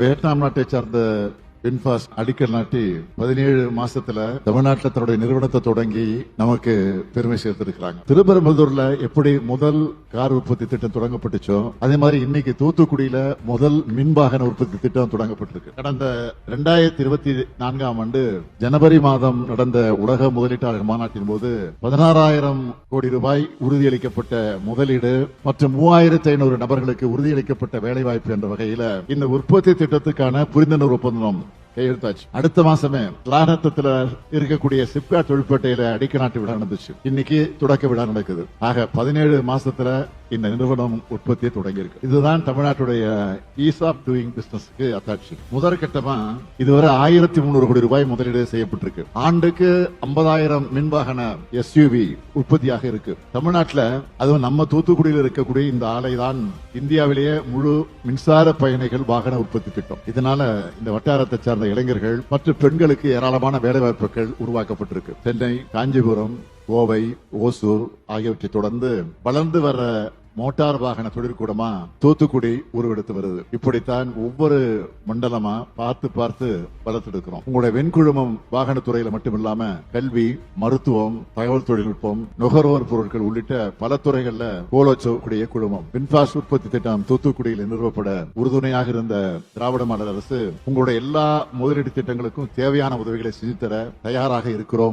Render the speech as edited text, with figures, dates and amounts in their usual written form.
Vietnam நாட்டை சார்ந்த VinFast அடிக்கல் நாட்டி 17 மாசத்துல தமிழ்நாட்டில் தன்னுடைய நிறுவனத்தை தொடங்கி நமக்கு பெருமை சேர்த்திருக்கிறாங்க. திருப்பெரும்புதூர்ல எப்படி முதல் கார் உற்பத்தி திட்டம் தொடங்கப்பட்டுச்சோ அதே மாதிரி இன்னைக்கு தூத்துக்குடியில முதல் மின்வாகன உற்பத்தி திட்டம் தொடங்கப்பட்டிருக்கு. கடந்த 2024ஆம் ஆண்டு ஜனவரி மாதம் நடந்த உலக முதலீட்டாளர் மாநாட்டின் போது 16,000 கோடி ரூபாய் உறுதியளிக்கப்பட்ட முதலீடு மற்றும் 3,500 நபர்களுக்கு உறுதியளிக்கப்பட்ட வேலைவாய்ப்பு என்ற வகையில இந்த உற்பத்தி திட்டத்துக்கான புரிந்துணர்வு ஒப்பந்தம் கையெழுத்தாச்சு. அடுத்த மாசமே கிளாநத்தத்துல இருக்கக்கூடிய சிப்காட் தொழிற்பேட்டையில அடிக்க நாட்டு விழா நடந்துச்சு. இன்னைக்கு தொடக்க விழா நடக்குது. ஆக 17 மாசத்துல இந்த நிறுவனம் உற்பத்தியை தொடங்கி இருக்கு. இதுதான் தமிழ்நாட்டுடைய ஈஸ் ஆஃப் டூயிங் பிசினஸ்க்கு அத்தாட்சி. முதற்கட்டமா இதுவரை 1,300 கோடி ரூபாய் முதலீடு செய்யப்பட்டிருக்கு. ஆண்டுக்கு 50,000 மின்வாகன SUV உற்பத்தியாக இருக்கு. தமிழ்நாட்டில் அதுவும் நம்ம தூத்துக்குடியில் இருக்கக்கூடிய இந்த ஆலை தான் இந்தியாவிலேயே முழு மின்சார பயணிகள் வாகன உற்பத்தி திட்டம். இதனால இந்த வட்டாரத்தை சார்ந்த இளைஞர்கள் மற்றும் பெண்களுக்கு ஏராளமான வேலைவாய்ப்புகள் உருவாக்கப்பட்டிருக்கு. சென்னை, காஞ்சிபுரம், கோவை, ஓசூர் ஆகியவற்றை தொடர்ந்து வளர்ந்து வர மோட்டார் வாகன தொழிற்கூடமா தூத்துக்குடி உருவெடுத்து வருது. இப்படித்தான் ஒவ்வொரு மண்டலமா பார்த்து பார்த்து வளர்த்தெடுக்கிறோம். உங்களுடைய வெண்குழுமம் வாகனத்துறையில மட்டும் இல்லாம கல்வி, மருத்துவம், தகவல் தொழில்நுட்பம், நுகர்வோர் பொருட்கள் உள்ளிட்ட பல துறைகள்ல கோலோச்சக்கூடிய குழுமம் வின்பாஸ்ட் உற்பத்தி திட்டம் தூத்துக்குடியில் நிறுவப்பட உறுதுணையாக இருந்த திராவிட மாடல் அரசு உங்களுடைய எல்லா முதலீடு திட்டங்களுக்கும் தேவையான உதவிகளை செஞ்சு தர தயாராக இருக்கிறோம்.